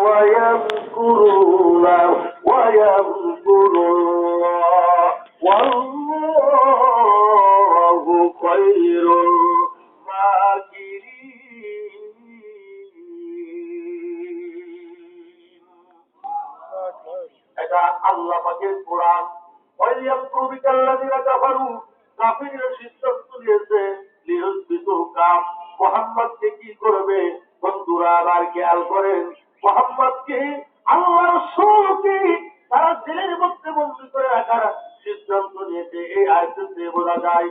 ويمكرون ويمكر الله والله خير এটা আল্লাহ পাকের কোরআন। ওয়াইয়াকুরু বিকাল্লাযিনা কাফারু, কাফিররা সিদ্ধান্ত নিয়েছে লিয়ুসবিতুকা, মুহাম্মদকে কি করবে। বন্ধুরা আবার খেয়াল করেন, মুহাম্মদকে আল্লাহ রাসূলকে তারা জেলের মধ্যে বন্দী করে রাখার সিদ্ধান্ত নিয়েছে। এই আয়াত থেকে বোঝা যায়।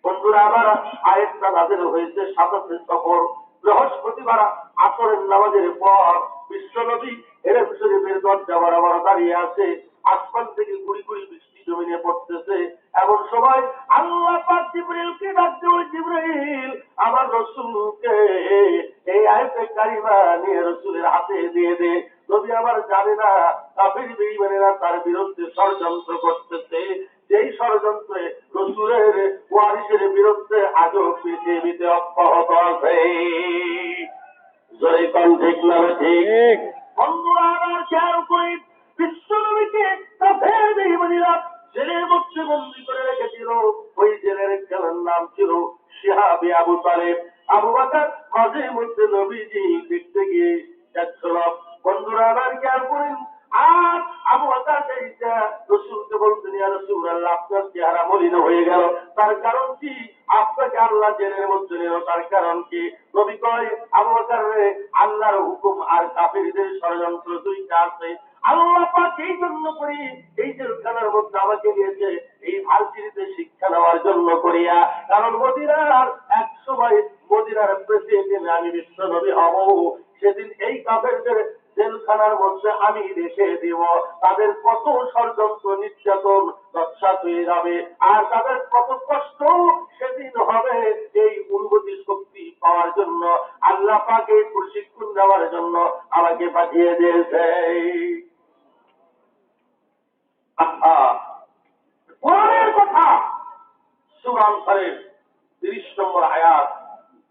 বন্ধুরা আবার আয়াতটা নাযিল হয়েছে 27 সফর, বৃহস্পতিবার আসরের নামাজের পর। বিশ্বনবী হেরেম শরীফের দরজা বরাবর দাঁড়িয়ে আছে। আসমান থেকে গুড়ি গুড়ি বৃষ্টি জমিনে পড়তেছে। এমন সময় আল্লাহ পাক জিবরিলকে ডাকতে বলে, জিবরিল আমার রাসূলকে এই আয়াতে কারিমা নিয়ে রাসূলের হাতে দিয়ে দে। নবী আমার জানে না কাফির বেঈমানেরা তার বিরুদ্ধে ষড়যন্ত্র করতেছে। যেই ষড়যন্ত্রে রাসূলের ওয়ারিসের বিরুদ্ধে আজও পৃথিবীতে অব্যাহত আছে। জয় কোন ঠিক না ঠিক? বন্ধুরা আবার খেয়াল করি, বিশ্বনবীকে কাফের বেঈমানেরা জেলের মধ্যে বন্দী করে রেখেছিল। ওই জেলের একজনের নাম ছিল শিহাবে আবু তালেব। আবু বকর মাঝে মধ্যে নবীজি দেখতে গিয়ে যাচ্ছিল। বন্ধুরা আবার খেয়াল করেন, আর আবু বকর রাসূলকে বলতেন, ইয়া রাসূলুল্লাহ আপনার চেহারা মলিন হয়ে গেল, তার কারণ কি? আপনাকে আল্লাহ জেলের মধ্যে নিল, তার কারণ কি? নবী কয়, আবু বকর রে, আল্লাহর হুকুম আর কাফিরদের ষড়যন্ত্র দুইটা আছে। আল্লাহ পাক এই জন্য করি এই জেলখানার মধ্যে আমাকে নিয়েছে এই ভার্সিটিতে শিক্ষা নেওয়ার জন্য করিয়া, কারণ মদিনার এক সময় মদিনার প্রেসিডেন্ট আমি বিশ্ব নবী হব। সেদিন এই কাফেরদের জেলখানার মধ্যে আমি রেখে দিব। তাদের কত ষড়যন্ত্র নির্যাতন নস্যাৎ হয়ে যাবে, আর তাদের কত কষ্ট সেদিন হবে। এই অনুভূতি শক্তি পাওয়ার জন্য আল্লাহ পাক এই প্রশিক্ষণ দেওয়ার জন্য আমাকে পাঠিয়ে দিয়েছে। কোরআনের কথা, সূরা আনফালের 30 নম্বর আয়াত।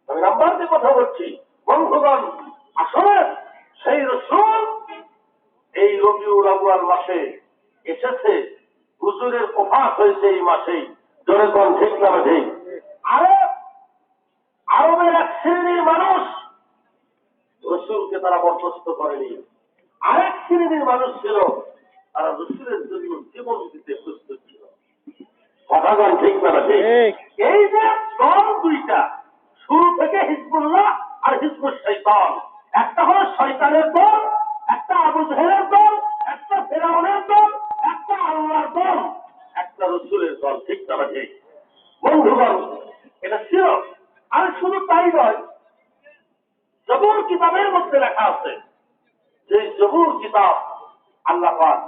আমি নাম্বার দিয়ে কথা বলছি বন্ধুগণ। আসলে সেই রাসূল এই রবিউল আউয়াল মাসে এসেছে, হুজুরের ওফাত হয়েছে এই মাসেই। জোরে কোন ঠিক না ঠিক? আরবের এক শ্রেণীর মানুষ রাসূলকে তারা বরদাস্ত করেনি। আরেক শ্রেণীর মানুষ ছিল, তারা রাসূলের জন্য জীবন দিতে প্রস্তুত ছিল। কথাগণ ঠিক না ঠিক? এই যে দল দুইটা, শুরু থেকে হিজবুল্লাহ আর হিজবুল শয়তান। একটা হলো শয়তানের দল, একটা আবু জেহেলের দল, একটা ফিরআউনের দল, একটা আল্লাহর দল, একটা রাসূলের দল। ঠিক না ঠিক? বন্ধুগণ এটা ছিল। আর শুধু তাই নয়, জবুর কিতাবের মধ্যে লেখা আছে যে জবুর কিতাব আল্লাহ পাক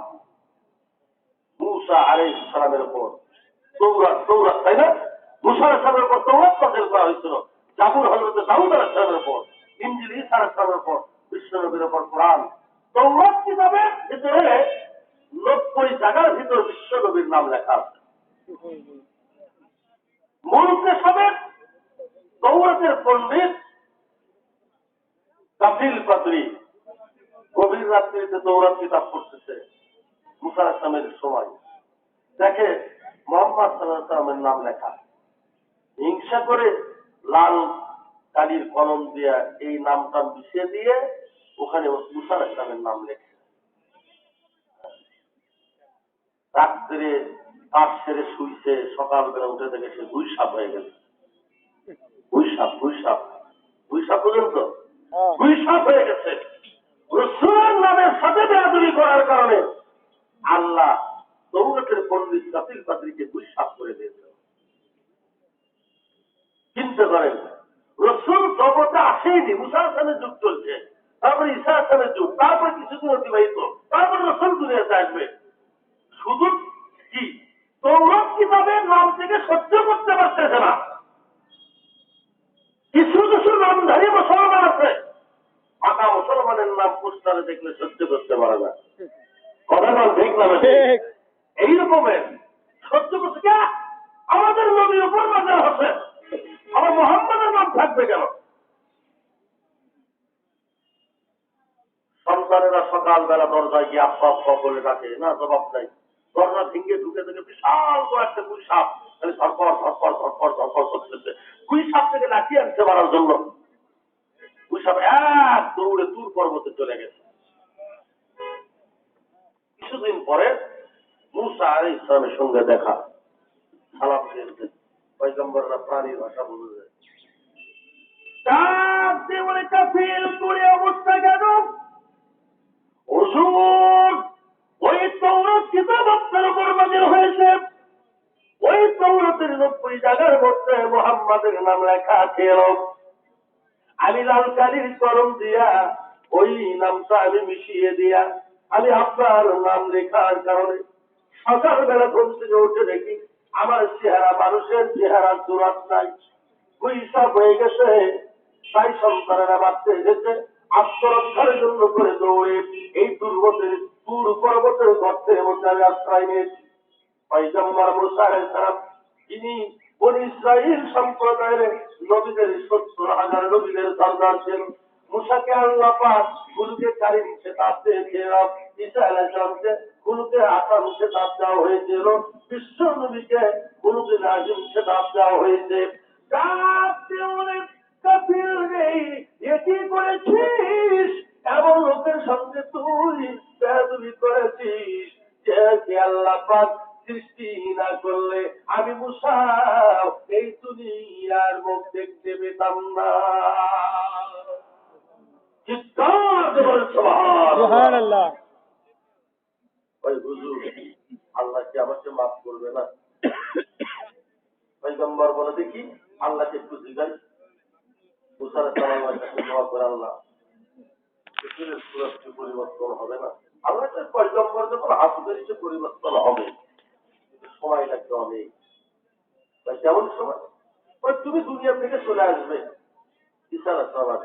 মূসা আলাইহিস সালামের উপর, তৌরাত তাই না, মূসা আলাইহিস সালামের উপর তৌরাত নাযিল করা হয়েছিল। জাবুর হযরত দাউদ আলাইহিস সালামের উপর, ইনজিল ঈসা আলাইহিস সালামের উপর, বিশ্বনবীর উপর কোরআন। তৌরাত কিতাবের ভিতরে 90 জায়গার ভিতর বিশ্বনবীর নাম লেখা আছে। মুলকে সবের তৌরাতের পণ্ডিত কাফিল পাদ্রী গভীর রাত্রিতে তৌরাত কিতাব পড়তেছে মূসা আলাইহিস সালামের সময়, দেখে মুহাম্মদ সাল্লাল্লাহু আলাইহি ওয়াসাল্লামের নাম লেখা। হিংসা করে লাল কালির কলম দিয়ে এই নামটা মিশিয়ে দিয়ে ওখানে মূসা আলাইহিস সালামের নাম লেখে। রাত্রে কাজ সেরে শুইছে, সকালবেলা উঠে দেখে সে গুই সাপ হয়ে গেছে। গুই সাপ পর্যন্ত গুই সাপ হয়ে গেছে। রাসূলের নামের সাথে বেয়াদবি করার কারণে আল্লাহ তৌরাতের পণ্ডিত কাফিল পাদ্রীকে গুই সাপ করে দিয়েছে। চিন্তা করেন, রাসূল জগতে আসেনি, মূসা আলাইহিস সালামের যুগ চলছে, তারপরে ঈসা আলাইহিস সালামের যুগ, তারপরে কিছুদিন অতিবাহিত, তারপরে রাসূল দুনিয়াতে আসবে। শুধু কি তৌরাত কিতাবের নাম থেকে সহ্য করতে পারতেছে না। কিছু কিছু নামধারী মুসলমান আছে, পাকা মুসলমানের নাম পোস্টারে দেখলে সহ্য করতে পারে না। কথা বল ঠিক না? এই রকমের সহ্য করতে কে? আমাদের নবীর উপর নাযিল হচ্ছে, আমার মুহাম্মদের নাম থাকবে কেন? সন্তানেরা সকালবেলা দরজায় গিয়ে আব্বা আব্বা বলে ডাকে, না জবাব নাই। দরজা ভেঙে ঢুকে থেকে বিশাল বড় একটা গুই সাপ খালি ধরপর ধরপর ধরপর ধরপর করতেছে। গুই সাপ থেকে লাঠি আনতে মারার জন্য। গুই সাপ এক দৌড়ে তুর পর্বতে চলে গেছে। কিছুদিন পরে মুসা আলাইহিস সালামের সঙ্গে দেখা, সালাম দিয়েছে। পয়গম্বররা প্রাণীর ভাষা বুঝে অবস্থা কেন হুজুর, ওই তৌরাত কিতাব আপনার উপর নাযিল হয়েছে, ওই তৌরাতের 90 জায়গার মধ্যে মুহাম্মাদের নাম লেখা ছিল। আমি লাল কালির কলম দিয়া ওই নামটা আমি মিশিয়ে দিয়া আমি আপনার নাম লেখার কারণে সকালবেলা ঘুম থেকে উঠে দেখি আমার চেহারা মানুষের চেহারা সুরাত নাই, হিসাব হয়ে গেছে। তাই সন্তানেরা বাঁচতে এসেছে আত্মরক্ষার জন্য করে দৌড়ে এই তুর পর্বতের গর্তের মধ্যে আমি আশ্রয় নিয়েছি। পয়গম্বর মুসা আলাইহিস সালাম, যিনি বনী ইসরাইল সম্প্রদায়ের নবীদের 70,000 নবীদের সর্দার ছিল, মুসাকে আল্লাহ পাক কুলুকে কারিম খেতাব দিয়েছিল, ঈসা আলাইহিস সালামকে কুলুকে আসাম খেতাব দেওয়া হয়েছিল, বিশ্ব নবীকে কুলুকে নাজিম খেতাব দেওয়া হয়েছে। এটি করেছিস এমন লোকের সঙ্গে তুই বেয়াদবি করেছিস যে আল্লাহ পাক সৃষ্টি না করলে আমি মুসা এই দুনিয়ার মুখ দেখতে পেতাম না। সুবহানাল্লাহ। ওই হুজুর, আল্লাহ কি আমাকে মাফ করবে না? পয়গম্বর বলে, দেখি আল্লাহকে একটু জিজ্ঞাসা। মুসা আলাইহিস সালামের কাছে দোয়া করে, আল্লাহ পৃথিবীর সুরক্ষা পরিবর্তন হবে না? আল্লাহ পয়গম্বর যখন হাসুদেরকে পরিবর্তন হবে, সময় লাগবে অনেক। কেমন সময়? তুমি দুনিয়া থেকে চলে আসবে, ঈসা আলাইহিস সালাম,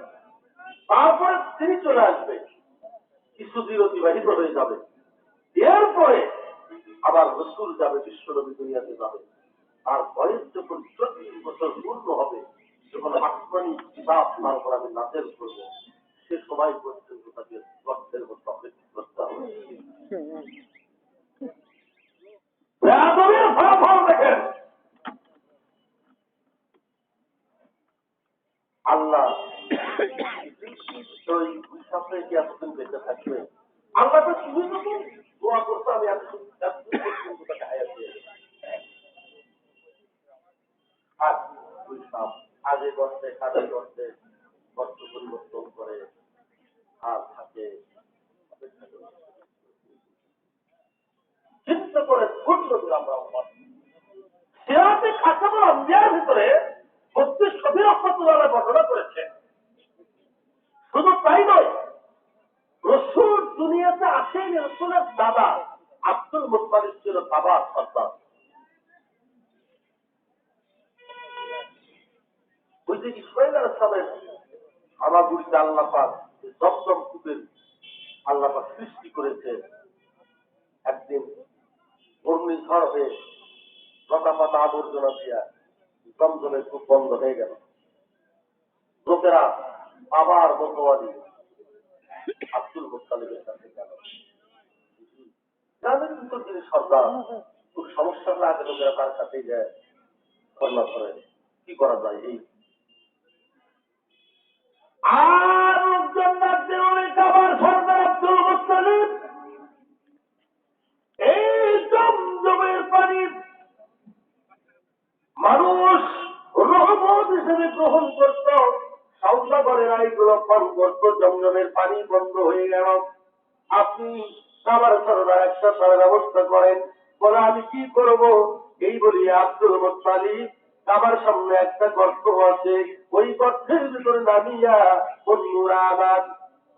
তারপরে তিনি চলে আসবে, কিছুদিন অতিবাহিত হয়ে যাবে, এরপরে আবার রাসূল যাবে, বিশ্বনবী দুনিয়াতে যাবে। আর বয়স যখন 40 বছর পূর্ণ হবে, যখন আসমানি কিতাব তার উপর আমি নাযিল করব, সে সময় পর্যন্ত তাকে রক্তের মতো অপেক্ষা করতে হবে। ফলাফল দেখেন, আল্লাহ ওই সাথে কি এতদিন বেঁচে থাকবে? আল্লাহ তো শুধু যখন দোয়া করতে আমি তাকে হায়াত দিয়ে আর দুই সাপ আগে করতে কাজে করতে বস্ত পরিবর্তন করে আর থাকে চিন্তা করে ঘটল আমরা সিরাতে খাতামুল আম্বিয়ার ভিতরে 32 শফির রহমাতুল্লাহ ঘটনা করেছে। শুধু তাই নয়, রসুল দুনিয়াতে আসেনি, রসুলের দাদা আব্দুল মুত্তালিব ছিল বাবার সন্তান। ওই যে ইসমাইল আলাইহিস সালামের হামাগুড়িতে আল্লাহ পাক জমজম কূপের আল্লাহ পাক সৃষ্টি করেছে। একদিন ঘূর্ণিঝড় হয়ে লতা পাতা আবর্জনা দিয়া জমজমের কূপ বন্ধ হয়ে গেল। লোকেরা বাবার বন্ধুয়ালি আব্দুল মুত্তালিবের কাছে গেল। গ্রামের ভিতর তিনি সর্দার, খুব সমস্যা হলে আগে লোকেরা তার কাছেই যায়, কর্ণা করে কি করা যায়। এই আর লোকজন রাখতে অনেক আবার সর্দার আব্দুল মুত্তালিব এই জমজমের পানি মানুষ রহমত হিসেবে গ্রহণ করত, সৌদাগরেরা এইগুলো পান করত। জমজমের পানি বন্ধ হয়ে গেল। আপনি আমার সর্দার একটা সারা ব্যবস্থা করেন। বলে আমি কি করব? এই বলি আব্দুল মুত্তালিব আমার সামনে একটা গর্ত আছে, ওই গর্তের ভিতরে নামিয়া বন্ধুরা আবার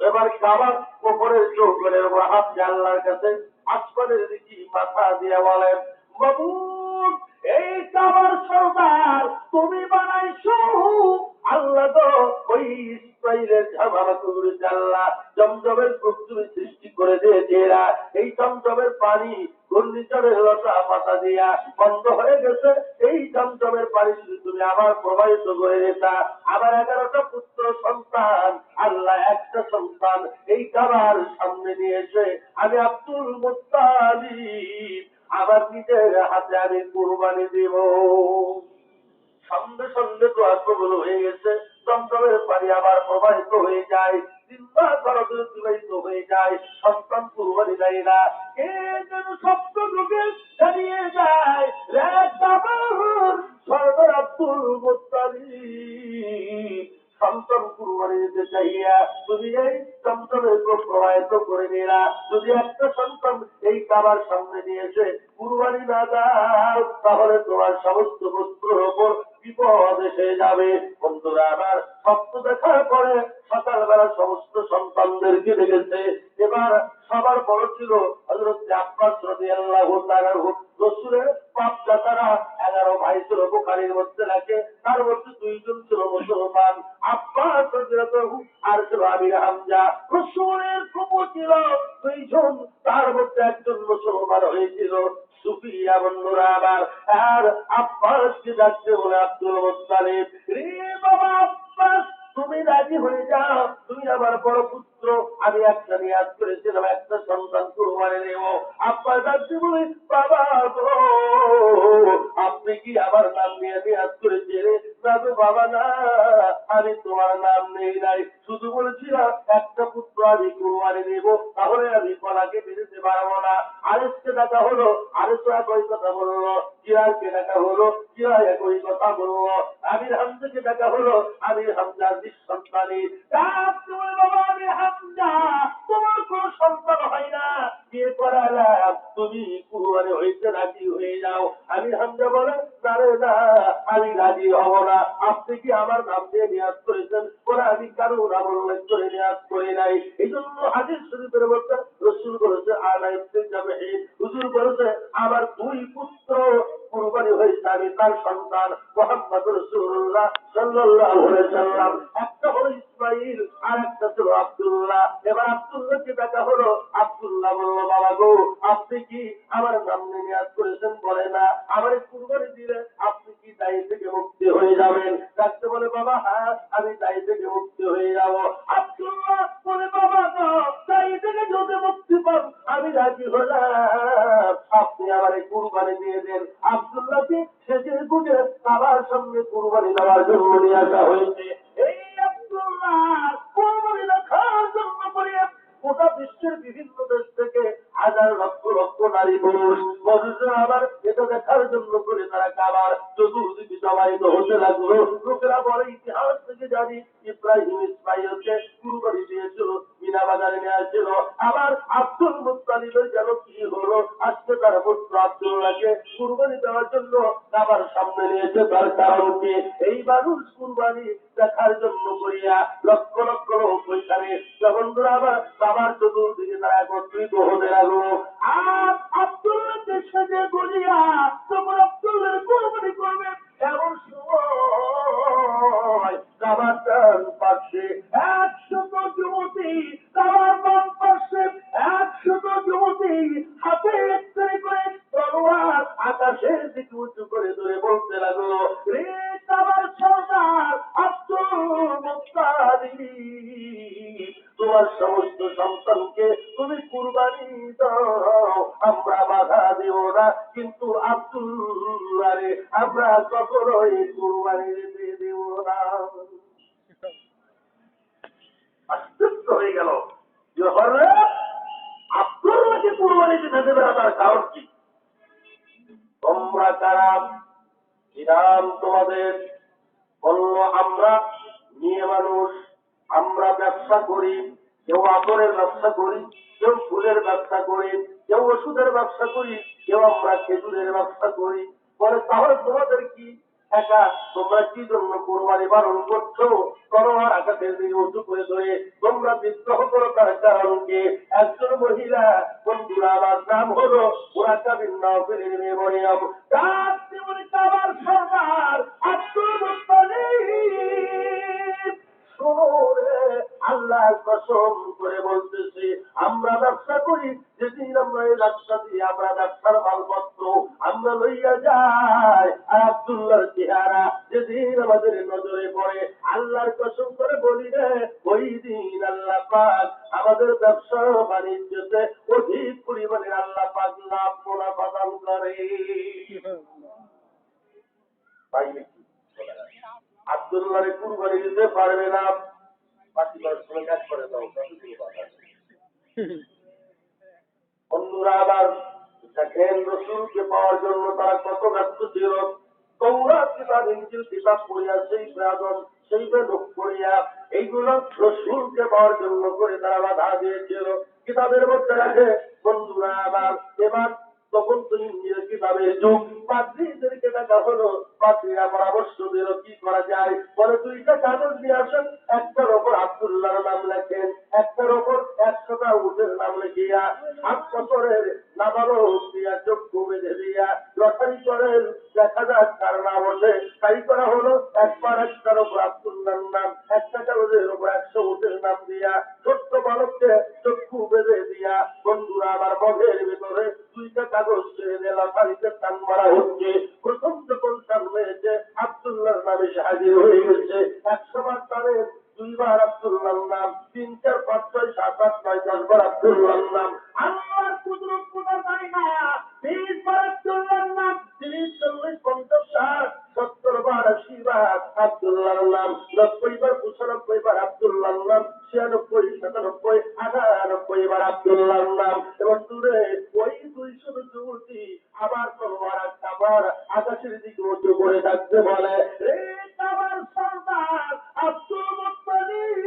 এবার কাবার ওপরের চৌকনের উপর হাত দিয়ে আল্লাহর কাছে আসমানের দিকে মাথা দিয়ে বলেন, বাবু এই কাবার সর্দার তুমি বানাইছো, আল্লাহ তো ওই ইসরাইলের ঝামারা তুমি আল্লাহ জমজমের কূপ তুমি সৃষ্টি করে দিয়েছে। এরা এই জমজমের পানি ঘূর্ণিঝড়ের লতা পাতা দিয়া বন্ধ হয়ে গেছে। এই জমজমের পানি যদি তুমি আমার প্রবাহিত করে দিতা, আমার 11টা পুত্র সন্তান, আল্লাহ একটা সন্তান এই কাবার সামনে নিয়ে এসে আমি আব্দুল মুত্তালিব আমার নিজের হাতে আমি কুরবানি দিব। সঙ্গে সঙ্গে তো কবুল হয়ে গেছে। জমজমের পানি আবার প্রবাহিত হয়ে যায়, 3 মাস ভারত অতিবাহিত হয়ে যায়, সন্তান কুরবানি দেয় না। কে যেন শব্দ ঢুকে দাঁড়িয়ে যায়, রে কাবার সর্দার আব্দুল মুত্তালিব সন্তান কুরবানি দিতে চাইয়া তুমি এই জমজমের প্রবাহিত করে নিলা। যদি একটা সন্তান এই কাবার সামনে নিয়ে এসে কুরবানি না দাও, তাহলে তোমার সমস্ত বস্তুর ওপর বিপদ এসে যাবে। বন্ধুরা আমার, স্বপ্ন দেখার পরে সকালবেলা সমস্ত সন্তানদেরকে দেখেছে। এবার সবার বড় ছিল হযরত আব্বাস রাদিয়াল্লাহু তাআলা। রাসূলের বাপ-দাদারা 11 ভাই ছিল, বুখারীর মধ্যে লেখে তার মধ্যে 2 জন ছিল মুসলমান, আব্বাস রাদিয়াল্লাহু আর ছিল আমির হামজা। রাসূলের ফুফু ছিল 2 জন, তার মধ্যে একজন মুসলমান হয়েছিল সুফিয়া। বন্ধুরা আমার, আর আব্বাসকে ডাকতে বলে আব্দুল মুত্তালিব, রে বাবা আব্বাস তুমি রাজি হয়ে যাও, তুমি আমার বড় পুত্র, আমি একটা নিয়াজ করেছিলাম একটা সন্তান কুরবানি দেব। আব্বাস ডাকতে বলে, বাবা গো আপনি কি আমার নাম নিয়ে নিয়াজ করেছিলেন? না গো বাবা না, আমি তোমার নাম নেই নাই, শুধু বলেছিলাম একটা পুত্র আমি কুরবানি দেব, তাহলে আমি কলাকে বেরোতে পারবো না। আরেকটা ডাকা হলো, আরেকটা একই কথা বললো। জিয়ারকে ডাকা হলো, জিয়া একই কথা বললো। আমির হামজাকে ডাকা হলো, আমির হামজার নিঃসন্তানী। ডাকতে বলে, বাবা আমি হামজা, তোমার কোন সন্তান হয় না, বিয়ে করালাম, তুমি কুরবানি হইতে রাজি হয়ে যাও। আমির হামজা বলে, না রে না, আমি রাজি হব না। আপনি কি আমার নাম দিয়ে নিয়াজ করেছেন? বলে, আমি কারো নাম উল্লেখ করে নিয়াজ করি নাই। এই জন্য হাদিস শরীফের মধ্যে রাসূল বলেছে, আনা ইবনে জাবহীর, হুজুর বলেছে আমার 2 পুত্র কুরবানি হয়েছে, আমি তার সন্তান মুহাম্মদ রাসূলুল্লাহ সাল্লাল্লাহু আলাইহি সাল্লাম। একটা হলো ইসমাঈল আর একটা ছিল আব্দুল্লাহ। এবার আব্দুল্লাহকে ডাকা হলো, আব্দুল্লাহ বলল, বাবা গো আপনি কি আমার নাম নিয়াজ করেছেন? বলে না। আমার কুরবানি দিলে আপনি কি দায় থেকে মুক্তি হয়ে যাবেন? ডাকতে বলে, বাবা হ্যাঁ আমি দায় থেকে মুক্তি হয়ে যাব। আব্দুল্লাহ বলে, বাবা গো দায় থেকে যদি মুক্তি পান আমি রাজি হলাম, আপনি আমার কুরবানি দিয়ে দেন। আব্দুল্লাহকে সেজে গুজে বাবার সামনে কুরবানি দেওয়ার জন্য নিয়ে আসা হয়েছে। এই আব্দুল্লাহ কুরবানি দেখার জন্য করে গোটা বিশ্বের বিভিন্ন দেশ থেকে হাজার লক্ষ লক্ষ নারী পুরুষ মজুরা আবার এটা দেখার জন্য করে তারা কাবার চতুর্দিকে জমায়েত হতে লাগলো। লোকেরা বলে, ইতিহাস থেকে জানি ইব্রাহিম ইসমাইলকে কুরবানি দিয়েছিল, মিনা বাজারে নিয়ে আসছিল। আবার আব্দুল মুত্তালিবের যেন কি হলো, আজকে তার পুত্র আব্দুল্লাহকে কুরবানি দেওয়ার জন্য কাবার সামনে নিয়েছে। তার কারণ কি? এই মানুষ কুরবানি দেখার জন্য করিয়া লক্ষ লক্ষ লোক ওইখানে বন্ধুরা আবার বাবার চতুর্দিকে তারা একত্রিত হতে লাগলো। আর আব্দুল্লাহকে সেজে গড়িয়া তখন আব্দুল্লাহ কুরবানি করবে, এমন সময় কাবার ডান পাশে 100 যুবতী, কাবার বাম পাশে 100 যুবতী হাতে একটি করে তলোয়ার আকাশের দিকে উঁচু করে ধরে বলতে লাগলো, রে কাবার সর্দার আব্দুল মুত্তালিব, তোমার সমস্ত সন্তানকে তুমি কুরবানি দাও, আমরা বাধা দেব না, কিন্তু আব্দুল্লাহরে আমরা কখনোই কুরবানি দিতে দেব না। আশ্চর্য হয়ে গেল, আব্দুল্লাহকে কুরবানি দিতে দেবে না, তার কারণ কি? তোমরা কারা? ইরাম তোমাদের। বলল, আমরা মেয়ে মানুষ, আমরা ব্যবসা করি, কেউ আতরের ব্যবসা করি, কেউ ফুলের ব্যবসা করি, কেউ ওষুধের ব্যবসা করি, কেউ আমরা খেজুরের ব্যবসা করি। বলে, তাহলে তোমাদের কি একা? তোমরা কি জন্য কোরবানি পালন করছো? তলোয়ার আকাশের দিকে উঁচু করে ধরে তোমরা বিদ্রোহ করো, তার কারণ কি? একজন মহিলা, বন্ধুরা আমার, নাম হলো ওরাকা বিন নাওফিলের মেয়ে মরিয়ম। তার জীবনে কাবার সরদার আব্দুল মুত্তালিব, শোনো রে আল্লাহর কসম করে বলতেছি, আমরা ব্যবসা করি, যেদিন আমরা এই ব্যবসা দিয়ে আমরা ব্যবসার মালপত্র আমরা লইয়া যাই, আর আব্দুল্লাহর চেহারা যেদিন আমাদের নজরে পড়ে, আল্লাহর কসম করে বলি রে, ওই দিন আল্লাহ পাক আমাদের ব্যবসা বাণিজ্যতে অধিক পরিমাণে আল্লাহ পাক লাভ মুনাফা দান করে। আব্দুল্লাহরে কুরবানি দিতে পারবে না, বাকি দর্শনে কাজ করে দাও। বন্ধুরা আবার দেখেন রসুলকে পাওয়ার জন্য তারা কত ব্যস্ত ছিল। তৌরাত কিতাব, ইনজিল কিতাব পড়িয়া, সেই বেদন সেই বেদক পড়িয়া এইগুলো রসুলকে পাওয়ার জন্য করে তারা বাধা দিয়েছিল। কিতাবের মধ্যে রাখে বন্ধুরা আবার এবার তখন তো ইন্ডিয়ার কিতাবের যুগ, পাত্রীদেরকে দেখা হলো, পাত্রীরা পরামর্শ দিল কি করা যায়, বলে দুইটা কাগজ নিয়ে আসেন, একটার ওপর আব্দুল্লাহর নাম লেখেন, একটার ওপর 100টা উটের নাম লিখিয়া 7 বছরের নাবালক দিয়া চক্ষু বেঁধে দিয়া লটারি করেন, দেখা যাক কার নাম ওঠে। তাই করা হলো, একবার একটার ওপর আব্দুল্লাহর নাম, একটা কাগজের ওপর 100 উটের নাম দিয়া ছোট্ট বালককে চক্ষু বেঁধে দিয়া বন্ধুরা আবার মগের ভিতরে দুইটা কাগজ ছেড়ে দিয়ে লটারিতে টান মারা হচ্ছে। প্রথম যখন টান হয়েছে আব্দুল্লাহর নামে এসে হাজির হয়ে গেছে। 100 বার টানের 2 বার আব্দুল্লাহর নাম, 3, 4, 5, 6, 7, 8, 9, 10 বার আব্দুল্লাহর নাম। আল্লাহর কুদরত কোথা যায় না, 20 বার আব্দুল্লাহর নাম, 30, 40, 50, 60, 70 বার 80 বার আব্দুল্লাহর নাম, 90 বার 95 বার আব্দুল্লাহর নাম, 96, 97, 98 বার আব্দুল্লাহর নাম। এবং দূরে ওই 200 যুবতী আবার তলোয়ার আবার আকাশের দিকে উঁচু করে থাকতে বলে, রে আমার সর্দার আব্দুল মুত্তালিব,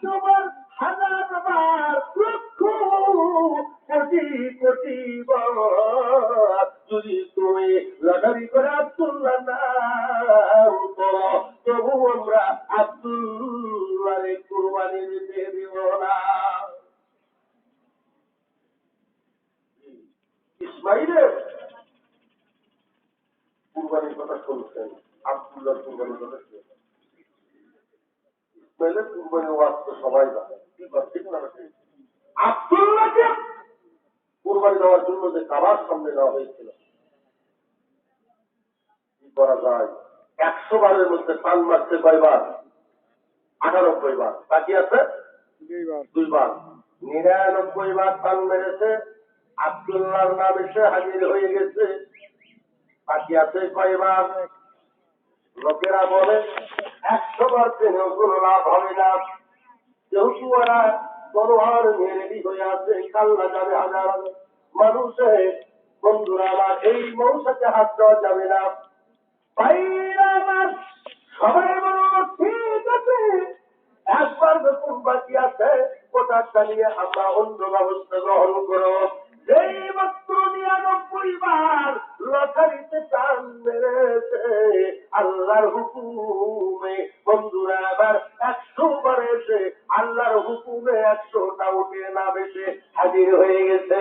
100 বার, 1000 বার, লক্ষ, কোটি কোটি বার যদি তুমি লটারি করে আব্দুল্লাহ নাম করো, তবু আমরা আব্দুল্লাহরে কুরবানি দিতে দিব না। ইসমাইলের কুরবানির কথা শুনছেন, আব্দুল্লাহর কুরবানির কথা শুনছেন। ইসমাইলের কুরবানির ওয়াজ তো সবাই জানে, ঠিক না? আব্দুল্লাহকে কুরবানি দেওয়ার জন্য যে কাবার সামনে দেওয়া হয়েছিল, কি করা যায়? 100 বারের মধ্যে টান মারছে কয়বার? 98 বার। বাকি আছে 2 বার। 99 বার টান মেরেছে, আব্দুল্লাহর নাম এসে হাজির হয়ে গেছে। বাকি আছে কয়বার? লোকেরা বলে 100 বার পেলেও কোনো লাভ হবে না, যেহেতু ওরা তলোয়ার নিয়ে রেডি হয়ে আছে, কাল্লা যাবে হাজার মানুষে। বন্ধুরা আমার, এই মৌসাকে হাত দেওয়া যাবে না। ভাইরা আমার, সবাই বলল ঠিক আছে, একবার যখন বাকি আছে ওটা নিয়ে আমরা অন্য ব্যবস্থা গ্রহণ করব। যেই মাত্র 99 বার লটারিতে টান মেরেছে আল্লাহর হুকুমে, বন্ধুরা আবার 100 বার এসে আল্লাহর হুকুমে 100টা উঠে নাম এসে হাজির হয়ে গেছে।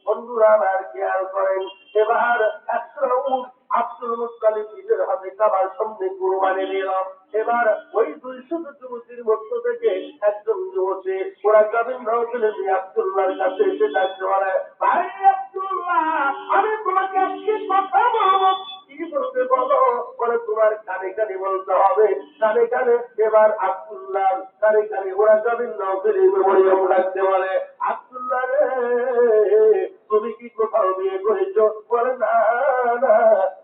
বন্ধুরা আবার খেয়াল করেন, এবার 100 উট আব্দুল মুত্তালিব নিজের হাতে কাবার সামনে কুরবানি দিল। এবার ওই 200 যুবতীর মধ্য থেকে একজন যুবতী, ওরা গাবিন রাউতুলের আব্দুল্লাহর কাছে এসে ডাকতে বলে, ভাই আব্দুল্লাহ, আমি তোমাকে আজকে কথা বলবো। কি বলতে বলো? বলে তোমার কানে কানে বলতে হবে, কানে কানে। এবার আব্দুল্লাহ কানে কানে ওরা গাবিন রাউতুলের মরিয়ম ডাকতে বলে, আব্দুল্লাহ রে, তুমি কি কোথাও বিয়ে করেছো? বলে না না,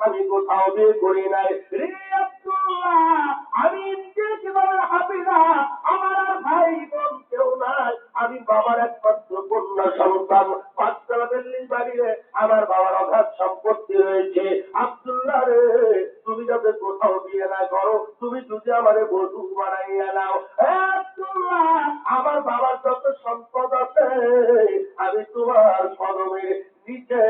আমি কোথাও বিয়ে করি নাই। রে আব্দুল্লাহ, আমি কিভাবে হাবিরা, আমার আর ভাই বোন কেউ নাই, আমি বাবার একমাত্র কন্যা সন্তান। 5তলা বিল্ডিং বাড়িতে আমার বাবার অগাধ সম্পত্তি রয়েছে। আব্দুল্লাহ রে, তুমি যাতে কোথাও বিয়ে না করো, তুমি যদি আমারে বধূ বানাইয়া নাও। আব্দুল্লাহ, আমার বাবার যত সম্পদ আছে আমি তোমার কদমের নিচে